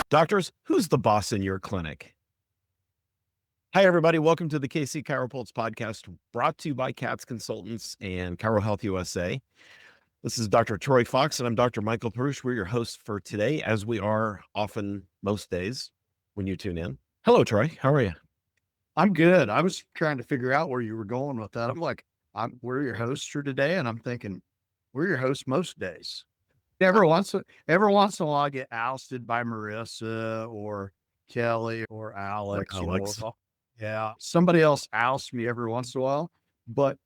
Doctors, who's the boss in your clinic? Hi, everybody. Welcome to the KC CHIROpulse Podcast, brought to you by CATS Consultants and Chiro Health USA. This is Dr. Troy Fox, and I'm Dr. Michael Perusich. We're your hosts for today, as we are often most days when you tune in. Hello, Troy. How are you? I'm good. I was trying to figure out where you were going with that. I'm like, we're your hosts for today, and I'm thinking we're your hosts most days. Every once in a while, I get ousted by Marissa or Kelly or Alex. Alex. Yeah, somebody else ousts me every once in a while, but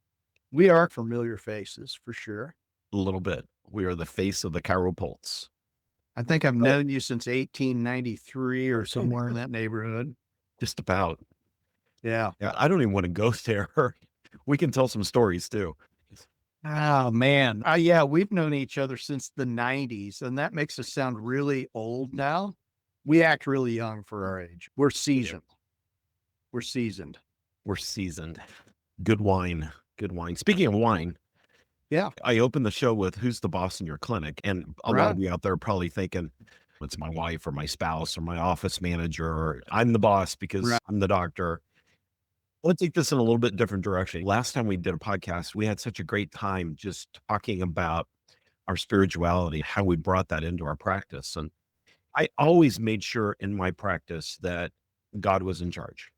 we are familiar faces for sure. A little bit. We are the face of the CHIROpulse. I think I've known you since 1893 or somewhere in that neighborhood. Just about. Yeah. Yeah. I don't even want to go there. We can tell some stories too. Oh man. Yeah, we've known each other since the 90s, and that makes us sound really old now. We act really young for our age. We're seasoned. We're seasoned. We're seasoned. Good wine. Good wine. Speaking of wine. Yeah. I opened the show with who's the boss in your clinic. And a lot of you out there are probably thinking it's my wife or my spouse or my office manager, or I'm the boss because I'm the doctor. Let's take this in a little bit different direction. Last time we did a podcast, we had such a great time just talking about our spirituality, how we brought that into our practice. And I always made sure in my practice that God was in charge.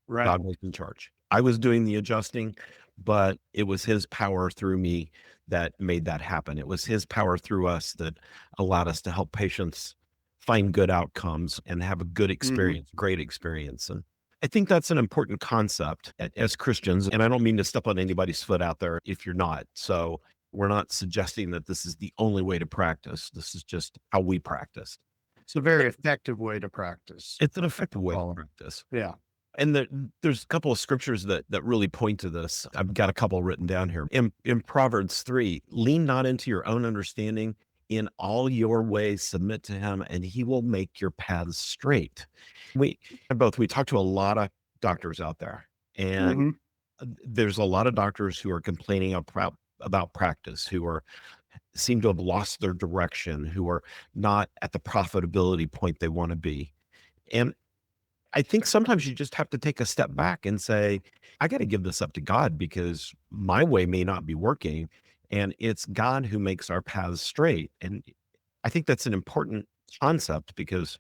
Right. God was in charge. I was doing the adjusting, but it was his power through me that made that happen. It was his power through us that allowed us to help patients find good outcomes and have a good experience, great experience. And I think that's an important concept as Christians. And I don't mean to step on anybody's foot out there if you're not. So we're not suggesting that this is the only way to practice. This is just how we practice. It's a very effective way to practice. It's an effective way to practice. Yeah. And there's a couple of scriptures that really point to this. I've got a couple written down here. In Proverbs 3, lean not into your own understanding. In all your ways, submit to him, and he will make your paths straight. We talk to a lot of doctors out there, and there's a lot of doctors who are complaining about practice, who seem to have lost their direction, who are not at the profitability point they want to be. And I think sometimes you just have to take a step back and say, I got to give this up to God because my way may not be working. And it's God who makes our paths straight. And I think that's an important concept because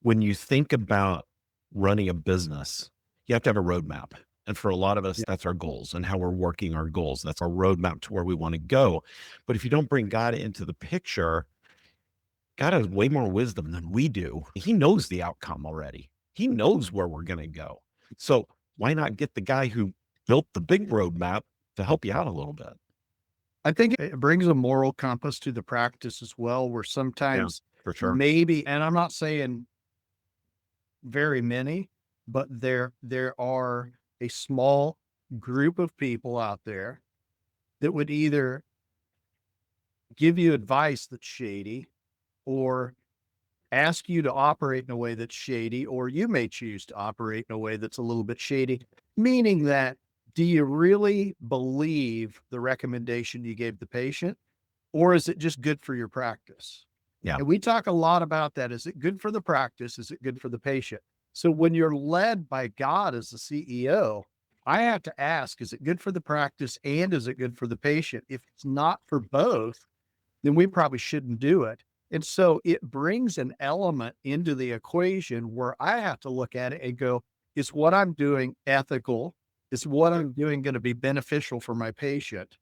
when you think about running a business, you have to have a roadmap. And for a lot of us, that's our goals and how we're working our goals. That's our roadmap to where we want to go. But if you don't bring God into the picture, God has way more wisdom than we do. He knows the outcome already. He knows where we're going to go. So why not get the guy who built the big roadmap to help you out a little bit? I think it brings a moral compass to the practice as well, where sometimes for sure. Maybe, and I'm not saying very many, but there are a small group of people out there that would either give you advice that's shady or ask you to operate in a way that's shady, or you may choose to operate in a way that's a little bit shady, meaning that, do you really believe the recommendation you gave the patient, or is it just good for your practice? Yeah. And we talk a lot about that. Is it good for the practice? Is it good for the patient? So when you're led by God as the CEO, I have to ask, is it good for the practice and is it good for the patient? If it's not for both, then we probably shouldn't do it. And so it brings an element into the equation where I have to look at it and go, is what I'm doing ethical? Is what I'm doing going to be beneficial for my patient?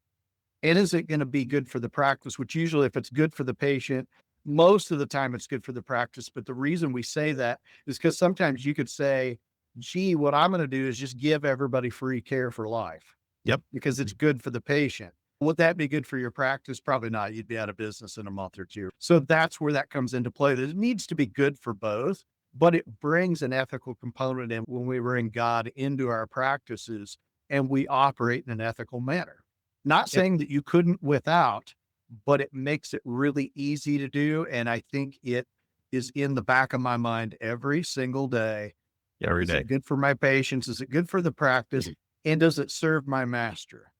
And is it going to be good for the practice? Which usually, if it's good for the patient, most of the time it's good for the practice. But the reason we say that is because sometimes you could say, gee, what I'm going to do is just give everybody free care for life. Yep. Because it's good for the patient. Would that be good for your practice? Probably not. You'd be out of business in a month or two. So that's where that comes into play. It needs to be good for both, but it brings an ethical component in when we bring God into our practices and we operate in an ethical manner. Not saying that you couldn't without, but it makes it really easy to do. And I think it is in the back of my mind every single day. Every day. Is it good for my patients? Is it good for the practice? And does it serve my master?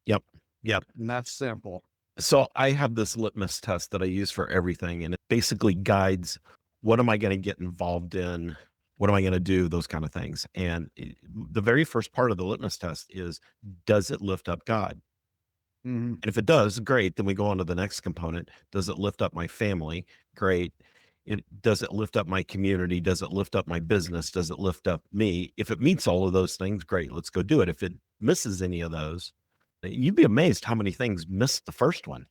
Yep. Yep. And that's simple. So I have this litmus test that I use for everything, and it basically guides what am I going to get involved in? What am I going to do? Those kind of things. And the very first part of the litmus test is, does it lift up God? Mhm. And if it does, great. Then we go on to the next component. Does it lift up my family? Great. Does it lift up my community? Does it lift up my business? Does it lift up me? If it meets all of those things, great. Let's go do it. If it misses any of those, you'd be amazed how many things missed the first one.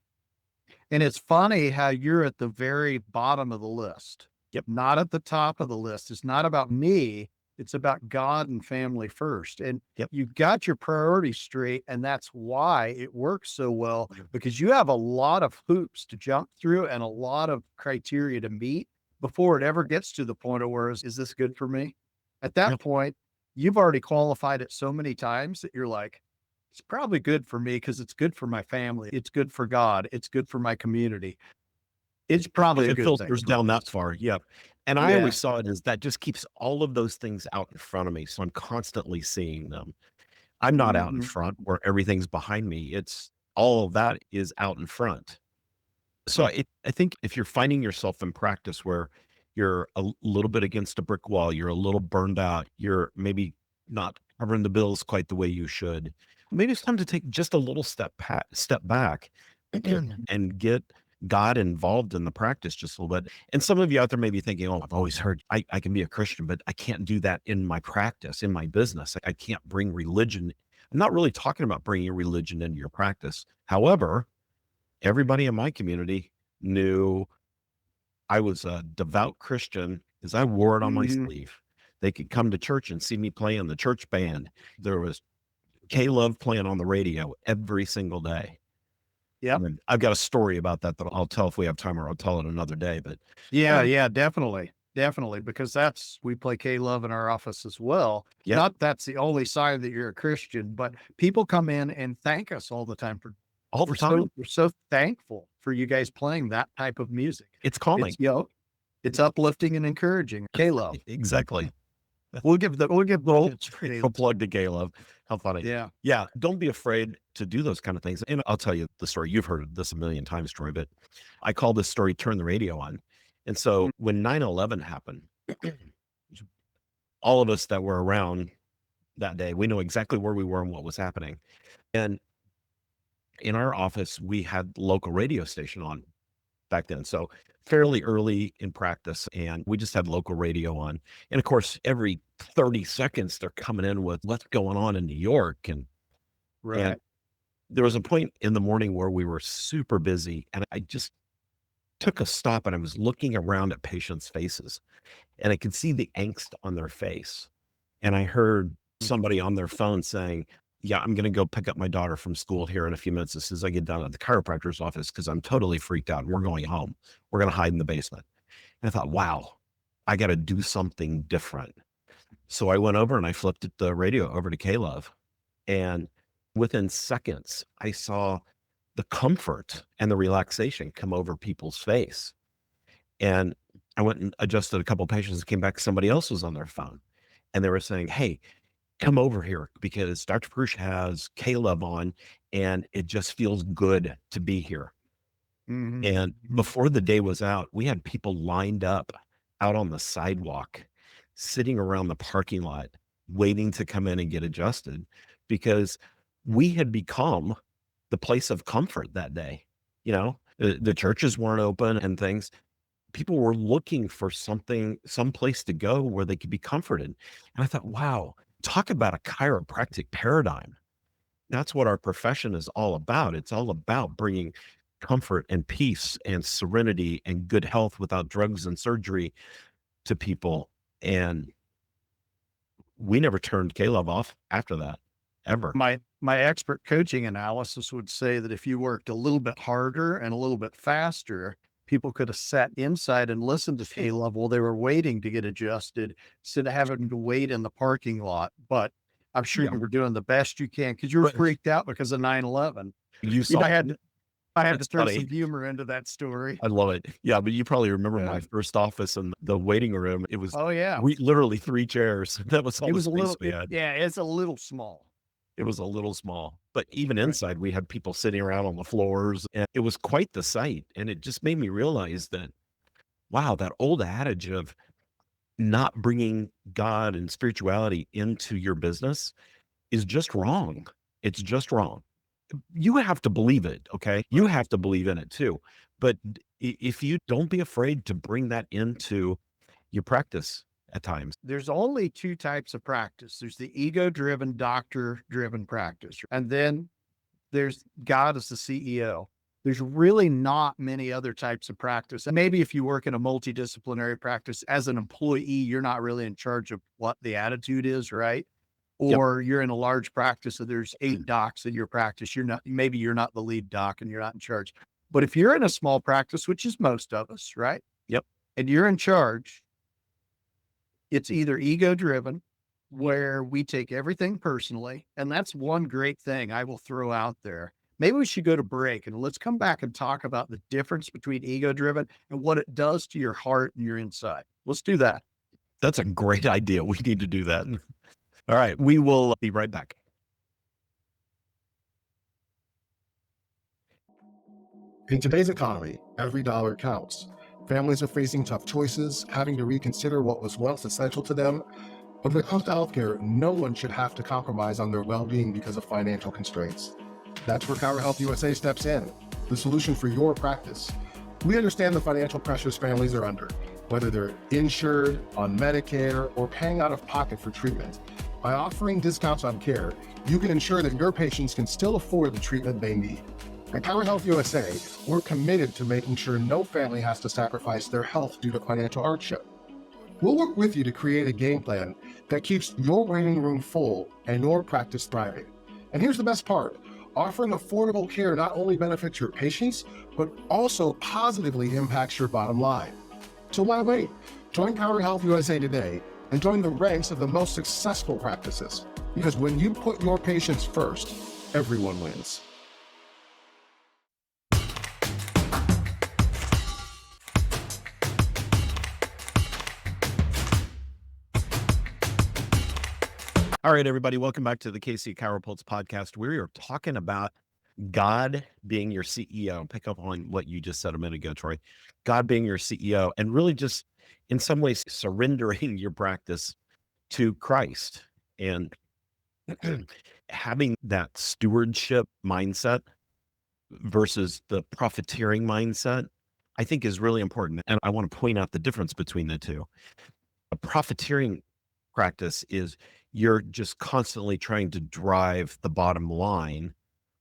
And it's funny how you're at the very bottom of the list, Yep. not at the top of the list. It's not about me. It's about God and family first. And Yep. you got your priorities straight. And that's why it works so well, because you have a lot of hoops to jump through and a lot of criteria to meet before it ever gets to the point of where is this good for me? At that Yep. point, you've already qualified it so many times that you're like, it's probably good for me because it's good for my family. It's good for God. It's good for my community. It's probably If a it good thing filters for down me. that far, yep. And I Yeah. always saw it as that just keeps all of those things out in front of me. So I'm constantly seeing them. I'm not out in Mhm. front where everything's behind me. It's all of that is out in front. So I think if you're finding yourself in practice where you're a little bit against a brick wall, you're a little burned out, you're maybe not covering the bills quite the way you should, maybe it's time to take just a little step back and get God involved in the practice just a little bit. And some of you out there may be thinking, oh, I've always heard I can be a Christian, but I can't do that in my practice, in my business. I can't bring religion. I'm not really talking about bringing religion into your practice. However, everybody in my community knew I was a devout Christian because I wore it on my Mhm. sleeve. They could come to church and see me play in the church band. There was K-Love playing on the radio every single day. Yep. And I've got a story about that that I'll tell if we have time, or I'll tell it another day. But Yeah, um, yeah, definitely. Definitely. Because we play K Love in our office as well. yeah, Not that's the only sign that you're a Christian, but people come in and thank us all the time for all the time. we're so thankful for you guys playing that type of music. It's It's, calming. it's uplifting and encouraging. K Love. Exactly. We'll give the whole Go plug to Caleb. How funny. yeah. Yeah. Don't be afraid to do those kind of things. And I'll tell you the story. You've heard this a million times, Troy, but I call this story Turn the Radio On. And so when 9/11 happened, all of us that were around that day, we know exactly where we were and what was happening. And in our office, we had local radio station on back then. So fairly early in practice, and we just had local radio on. And of course, every 30 seconds they're coming in with what's going on in New York. And Right. there was a point in the morning where we were super busy, and I just took a stop and I was looking around at patients' faces, and I could see the angst on their face. And I heard somebody on their phone saying, yeah, I'm going to go pick up my daughter from school here in a few minutes as soon as I get down at the chiropractor's office because I'm totally freaked out. We're going home. We're going to hide in the basement. And I thought, wow, I got to do something different. So I went over and I flipped the radio over to K-Love. And within seconds, I saw the comfort and the relaxation come over people's face. And I went and adjusted a couple of patients and came back. Somebody else was on their phone and they were saying, hey, come over here because Dr. Perusich has Caleb on and it just feels good to be here. Mhm. And Mhm. before the day was out, we had people lined up out on the sidewalk, sitting around the parking lot, waiting to come in and get adjusted because we had become the place of comfort that day. You know, the churches weren't open and things. People were looking for something, some place to go where they could be comforted. And I thought, wow, talk about a chiropractic paradigm. That's what our profession is all about. It's all about bringing comfort and peace and serenity and good health without drugs and surgery to people. And we never turned Caleb off after that, ever. My expert coaching analysis would say that if you worked a little bit harder and a little bit faster, people could have sat inside and listened to K Love while they were waiting to get adjusted instead of having to wait in the parking lot. But I'm sure Yeah. you were doing the best you can because you were But freaked out because of 9/11. you You saw, know, I had to that's turn funny. some humor into that story. I love it. Yeah, but you probably remember Yeah. my first office and the waiting room. It was Oh, yeah. we literally 3 chairs. That was all It the was a space little we had. yeah, it's a little small. It was a little small, but even Right. inside, we had people sitting around on the floors, and it was quite the sight. And it just made me realize that, wow, that old adage of not bringing God and spirituality into your business is just wrong. It's just wrong. You have to believe it, okay? You Right. have to believe in it too. But if you don't be afraid to bring that into your practice at times. There's only two types of practice. There's the ego-driven, doctor-driven practice, and then there's God as the CEO. There's really not many other types of practice. And maybe if you work in a multidisciplinary practice as an employee, you're not really in charge of what the attitude is, right? Yep. Or you're in a large practice, so there's 8 docs in your practice. Maybe you're not the lead doc and you're not in charge. But if you're in a small practice, which is most of us, right? Yep. And you're in charge, it's either ego driven, where we take everything personally. And that's one great thing I will throw out there. Maybe we should go to break and let's come back and talk about the difference between ego driven and what it does to your heart and your inside. Let's do that. That's a great idea. We need to do that. All right. We will be right back. In today's economy, every dollar counts. Families are facing tough choices, having to reconsider what was once essential to them. But when it comes to healthcare, no one should have to compromise on their well-being because of financial constraints. That's where ChiroHealth USA steps in, the solution for your practice. We understand the financial pressures families are under, whether they're insured, on Medicare, or paying out of pocket for treatment. By offering discounts on care, you can ensure that your patients can still afford the treatment they need. At ChiroHealth USA, we're committed to making sure no family has to sacrifice their health due to financial hardship. We'll work with you to create a game plan that keeps your waiting room full and your practice thriving. And here's the best part. Offering affordable care not only benefits your patients, but also positively impacts your bottom line. So why wait? Join ChiroHealth USA today and join the ranks of the most successful practices. Because when you put your patients first, everyone wins. All right, everybody. Welcome back to the KC CHIROpulse Podcast. We are talking about God being your CEO. Pick up on what you just said a minute ago, Troy. God being your CEO, and really just in some ways surrendering your practice to Christ and having that stewardship mindset versus the profiteering mindset, I think is really important. And I want to point out the difference between the two. A profiteering practice is you're just constantly trying to drive the bottom line,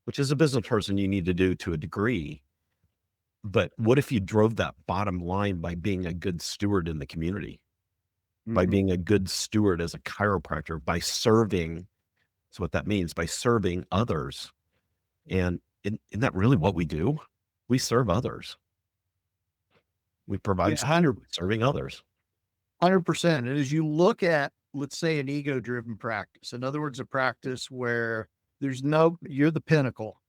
which as a business person you need to do to a degree. But what if you drove that bottom line by being a good steward in the community, by being a good steward as a chiropractor, by serving? That's what that means, by serving others. And isn't that really what we do? We serve others. We provide Yeah, 100, serving others. 100%. And as you look at, let's say, an ego driven practice, in other words, a practice where you're the pinnacle.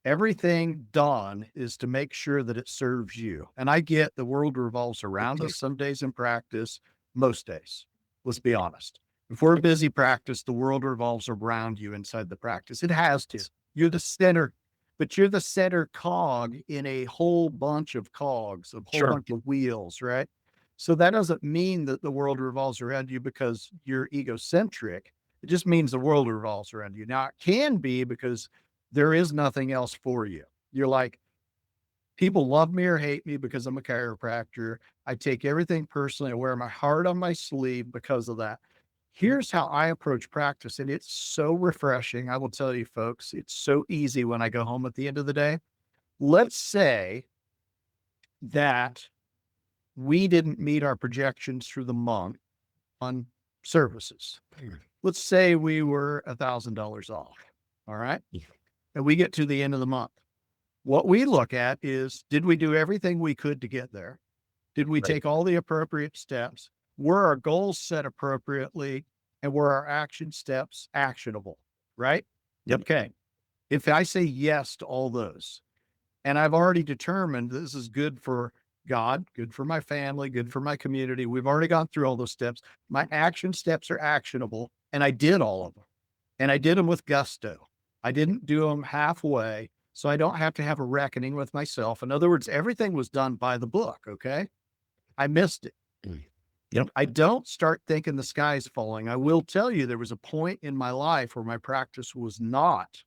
Everything done is to make sure that it serves you. And I get the world revolves around us some days in practice, most days. Let's be honest. If we're a busy practice, the world revolves around you inside the practice. It has to. You're the center, but you're the center cog in a whole bunch of cogs, a whole Sure. bunch of wheels, right? So that doesn't mean that the world revolves around you because you're egocentric. It just means the world revolves around you. Now, it can be because there is nothing else for you. You're like, people love me or hate me because I'm a chiropractor. I take everything personally. I wear my heart on my sleeve because of that. Here's how I approach practice, and it's so refreshing. I will tell you, folks, it's so easy when I go home at the end of the day. Let's say that we didn't meet our projections through the month on services. Let's say we were $1,000 off. All right. And we get to the end of the month. What we look at is, did we do everything we could to get there? Did we Right. take all the appropriate steps? Were our goals set appropriately? And were our action steps actionable? Right? Yep. Okay. If I say yes to all those, and I've already determined this is good for God, good for my family, good for my community. We've already gone through all those steps. My action steps are actionable, and I did all of them. and I did them with gusto. I didn't do them halfway, so I don't have to have a reckoning with myself. In other words, everything was done by the book. Okay. I missed it. Mm. Yep. I don't start thinking the sky's falling. I will tell you, there was a point in my life where my practice was not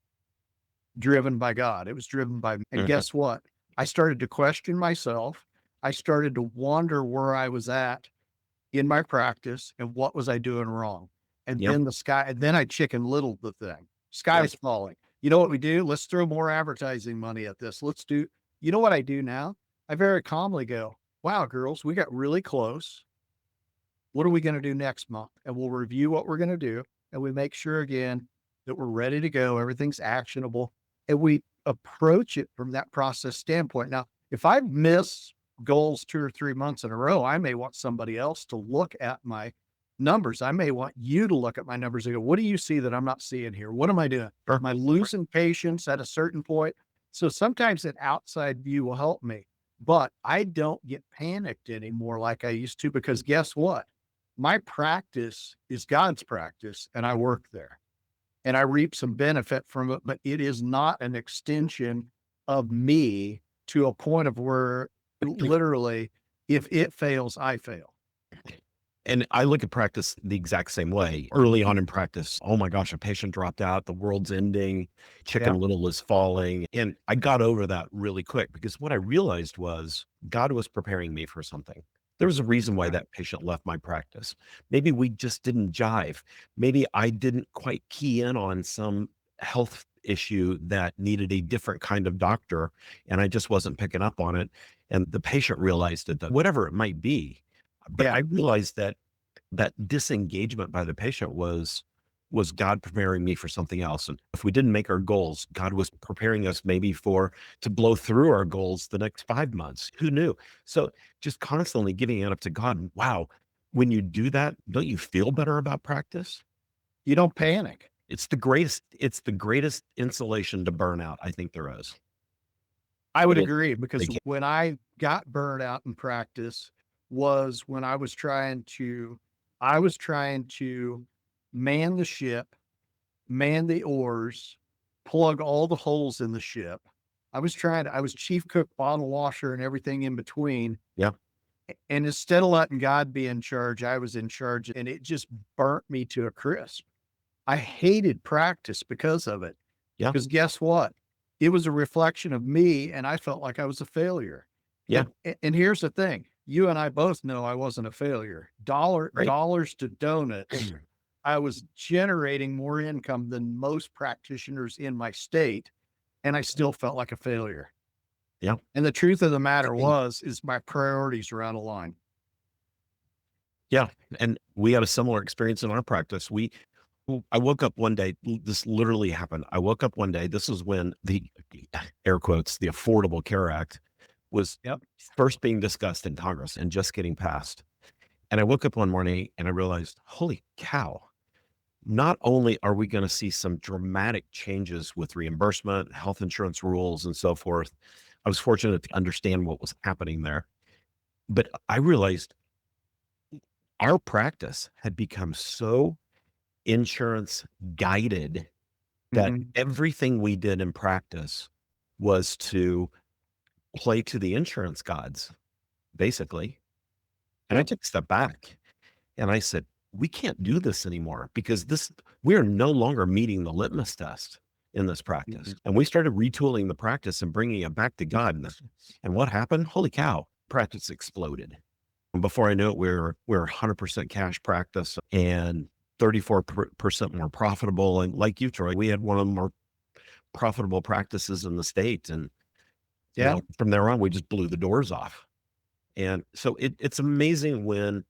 driven by God. It was driven by me. And Mhm. guess what? I started to question myself. I started to wonder where I was at in my practice and what was I doing wrong. And Yep. then and then I chicken little the thing. Yep. Sky's falling. You know what we do? Let's throw more advertising money at this. You know what I do now? I very calmly go, wow, girls, we got really close. What are we going to do next month? And we'll review what we're going to do. And we make sure again that we're ready to go. Everything's actionable. And we approach it from that process standpoint. Now, if I miss goals 2 or 3 months in a row, I may want somebody else to look at my numbers. I may want you to look at my numbers and go, what do you see that I'm not seeing here? What am I doing? Sure. Am I losing patience at a certain point? So sometimes an outside view will help me, but I don't get panicked anymore like I used to, because guess what? My practice is God's practice and I work there and I reap some benefit from it, but it is not an extension of me to a point of where literally, if it fails, I fail. And I look at practice the exact same way. Early on in practice, oh my gosh, a patient dropped out, the world's ending, Yeah. Chicken Little is falling. And I got over that really quick because what I realized was God was preparing me for something. There was a reason why that patient left my practice. Maybe we just didn't jive. Maybe I didn't quite key in on some health issue that needed a different kind of doctor, and I just wasn't picking up on it. And the patient realized it, that whatever it might be. But Yeah. I realized that that disengagement by the patient was God preparing me for something else. And if we didn't make our goals, God was preparing us maybe for to blow through our goals the next 5 months. Who knew? So just constantly giving it up to God. Wow. When you do that, don't you feel better about practice? You don't panic. It's the greatest insulation to burnout I think there is. I would It is. agree, They because can't. when I got burned out in practice was when I was trying to man the ship, man the oars, plug all the holes in the ship. I was chief cook, bottle washer, and everything in between. Yeah. And instead of letting God be in charge, I was in charge, and it just burnt me to a crisp. I hated practice because of it. Yeah. Because guess what? It was a reflection of me, and I felt like I was a failure. Yeah. And here's the thing. You and I both know I wasn't a failure. Right. Dollars to donuts. I was generating more income than most practitioners in my state, and I still felt like a failure. Yeah. And the truth of the matter Hey. is my priorities were out of line. Yeah. And we had a similar experience in our practice. I woke up one day, this literally happened. I woke up one day, this is when the air quotes, the Affordable Care Act was Yep. first being discussed in Congress and just getting passed. And I woke up one morning and I realized, holy cow, not only are we going to see some dramatic changes with reimbursement, health insurance rules, and so forth. I was fortunate to understand what was happening there. But I realized our practice had become so insurance guided that Mhm. everything we did in practice was to play to the insurance gods, basically. And I Yep. took a step back and I said, we can't do this anymore because we're no longer meeting the litmus test in this practice. Mhm. And we started retooling the practice and bringing it back to God. And what happened? Holy cow, practice exploded. And before I knew it, we were 100% cash practice and 34% more profitable. And like you, Troy, we had one of the more profitable practices in the state. And, Yeah. from there on, we just blew the doors off. And so it's amazing when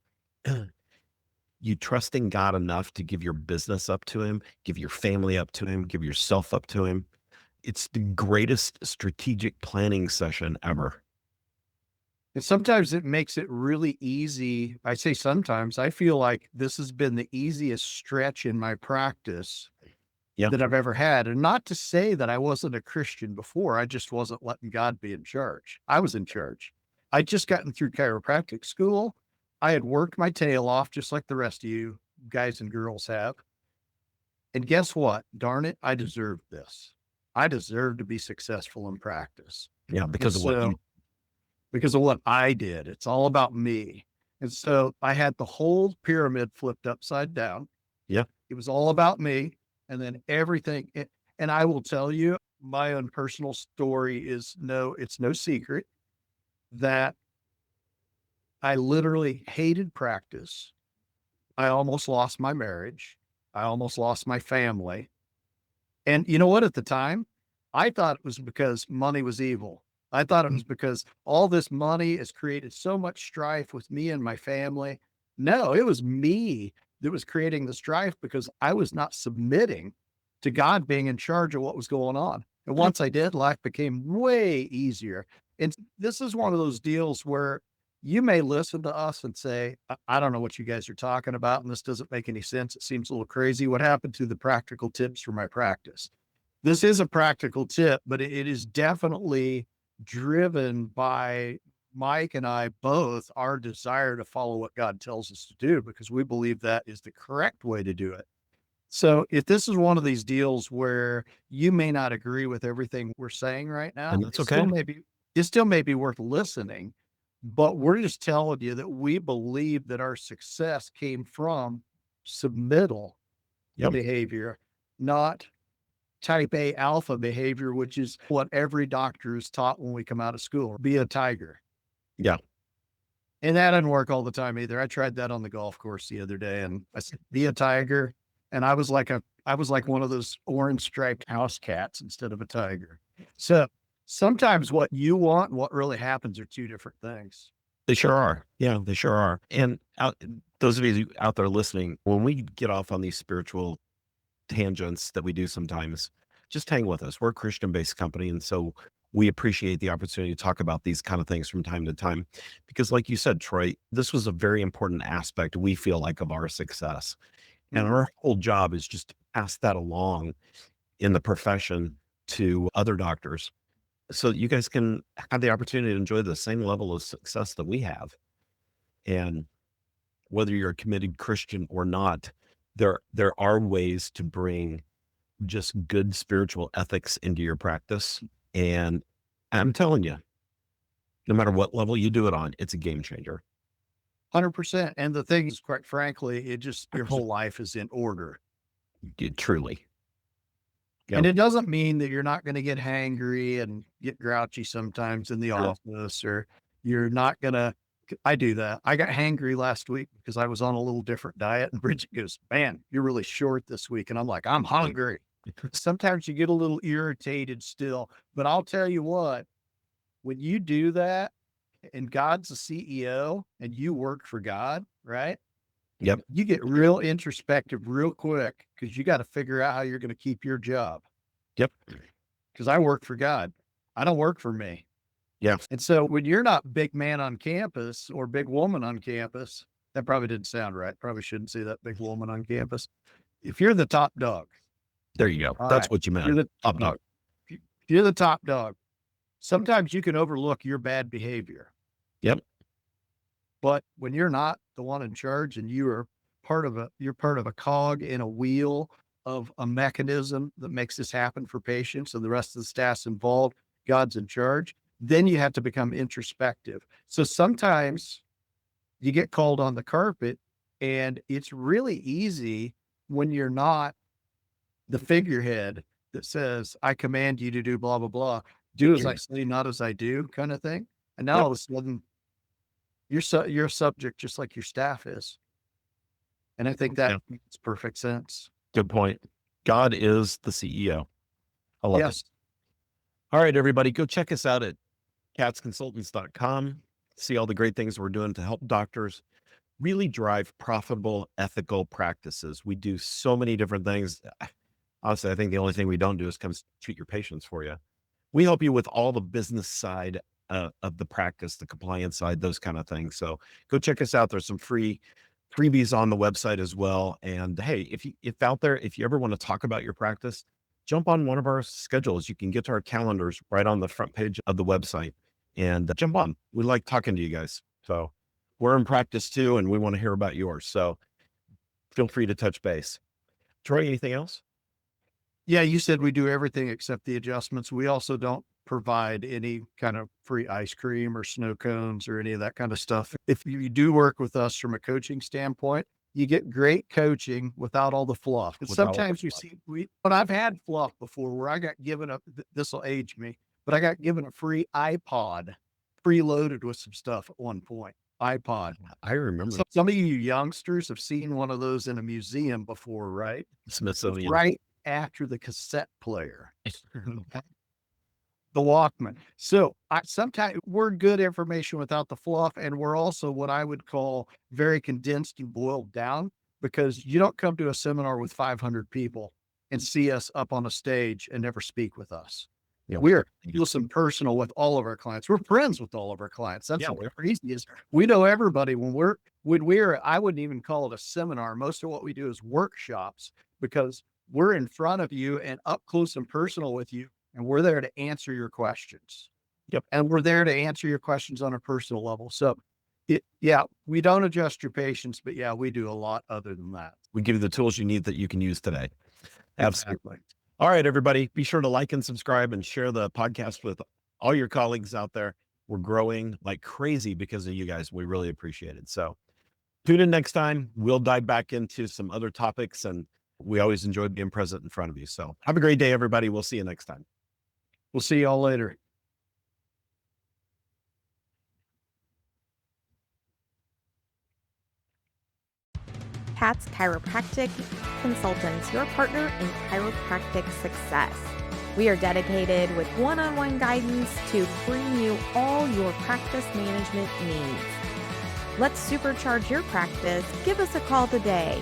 you trust in God enough to give your business up to him, give your family up to him, give yourself up to him. It's the greatest strategic planning session ever. And sometimes it makes it really easy. I say sometimes, I feel like this has been the easiest stretch in my practice Yeah. that I've ever had. And not to say that I wasn't a Christian before, I just wasn't letting God be in charge. I was in charge. I'd just gotten through chiropractic school. I had worked my tail off just like the rest of you guys and girls have. And guess what? Darn it, I deserve this. I deserve to be successful in practice. Yeah, And because of what you so, because of what I did, it's all about me. And so I had the whole pyramid flipped upside down. yeah, It was all about me. And then everything. And I will tell you, my own personal story is it's no secret that I literally hated practice. I almost lost my marriage. I almost lost my family. And you know what? At the time, I thought it was because money was evil. I thought it was because all this money has created so much strife with me and my family. No, it was me that was creating the strife because I was not submitting to God being in charge of what was going on. And once I did, life became way easier. And this is one of those deals where you may listen to us and say, I don't know what you guys are talking about, and this doesn't make any sense. It seems a little crazy. What happened to the practical tips for my practice? This is a practical tip, but it is definitely driven by Mike and I both, our desire to follow what God tells us to do, because we believe that is the correct way to do it. So if this is one of these deals where you may not agree with everything we're saying right now, and that's okay. it still may be worth listening, but we're just telling you that we believe that our success came from submittal Yep. behavior, not type A alpha behavior, which is what every doctor is taught when we come out of school. Be a tiger. Yeah. And that doesn't work all the time either. I tried that on the golf course the other day and I said, be a tiger. And I was like one of those orange striped house cats instead of a tiger. So sometimes what you want and what really happens are two different things. They sure are. Yeah, they sure are. And those of you out there listening, when we get off on these spiritual tangents that we do sometimes, just hang with us. We're a Christian-based company, and so we appreciate the opportunity to talk about these kind of things from time to time. Because like you said, Troy, this was a very important aspect, we feel like, of our success. And our whole job is just to pass that along in the profession to other doctors so that you guys can have the opportunity to enjoy the same level of success that we have. And whether you're a committed Christian or not, there are ways to bring just good spiritual ethics into your practice. And I'm telling you, no matter what level you do it on, it's a game changer. 100%. And the thing is, quite frankly, your whole life is in order. Truly. Yep. And it doesn't mean that you're not going to get hangry and get grouchy sometimes in the office, or you're not going to. I do that. I got hangry last week because I was on a little different diet. And Bridget goes, man, you're really short this week. And I'm like, I'm hungry. Sometimes you get a little irritated still. But I'll tell you what, when you do that and God's the CEO and you work for God, right? Yep. You get real introspective real quick because you got to figure out how you're going to keep your job. Yep. Because I work for God. I don't work for me. Yeah. And so when you're not big man on campus or big woman on campus, that probably didn't sound right. Probably shouldn't say that, big woman on campus. If you're the top dog. There you go. That's what you meant. You're the top dog. If you're the top dog, sometimes you can overlook your bad behavior. Yep. But when you're not the one in charge and you're part of a cog in a wheel of a mechanism that makes this happen for patients and the rest of the staff's involved, God's in charge, then you have to become introspective. So sometimes you get called on the carpet and it's really easy when you're not the figurehead that says, I command you to do blah, blah, blah. Do as I say, not as I do kind of thing. And now all of a sudden you're a subject just like your staff is. And I think that makes perfect sense. Good point. God is the CEO. I love it. All right, everybody, go check us out at catsconsultants.com. See all the great things we're doing to help doctors really drive profitable, ethical practices. We do so many different things. Honestly, I think the only thing we don't do is come treat your patients for you. We help you with all the business side of the practice, the compliance side, those kind of things. So go check us out. There's some freebies on the website as well. And hey, if you ever want to talk about your practice, jump on one of our schedules. You can get to our calendars right on the front page of the website and jump on. We like talking to you guys. So we're in practice too, and we want to hear about yours. So feel free to touch base. Troy, anything else? Yeah, you said we do everything except the adjustments. We also don't provide any kind of free ice cream or snow cones or any of that kind of stuff. If you do work with us from a coaching standpoint, you get great coaching without all the fluff. And Without all the sometimes you fluff. see, but I've had fluff before where I got given this will age me, but I got given a free iPod, preloaded with some stuff at one point. iPod. I remember Some of you youngsters have seen one of those in a museum before, right? It's Smithsonian. right after the cassette player, the Walkman. So sometimes we're good information without the fluff. And we're also what I would call very condensed and boiled down, because you don't come to a seminar with 500 people and see us up on a stage and never speak with us. Yeah. We're listen personal with all of our clients. We're friends with all of our clients. That's Yeah, what crazy is. We know everybody. When we're, I wouldn't even call it a seminar. Most of what we do is workshops, because we're in front of you and up close and personal with you. And we're there to answer your questions. Yep. And we're there to answer your questions on a personal level. So we don't adjust your patients, but yeah, we do a lot other than that. We give you the tools you need that you can use today. Absolutely. Exactly. All right, everybody, be sure to like and subscribe and share the podcast with all your colleagues out there. We're growing like crazy because of you guys. We really appreciate it. So tune in next time. We'll dive back into some other topics, and we always enjoy being present in front of you. So have a great day, everybody. We'll see you next time. We'll see y'all later. KC Chiropractic Consultants, your partner in chiropractic success. We are dedicated with one-on-one guidance to bring you all your practice management needs. Let's supercharge your practice. Give us a call today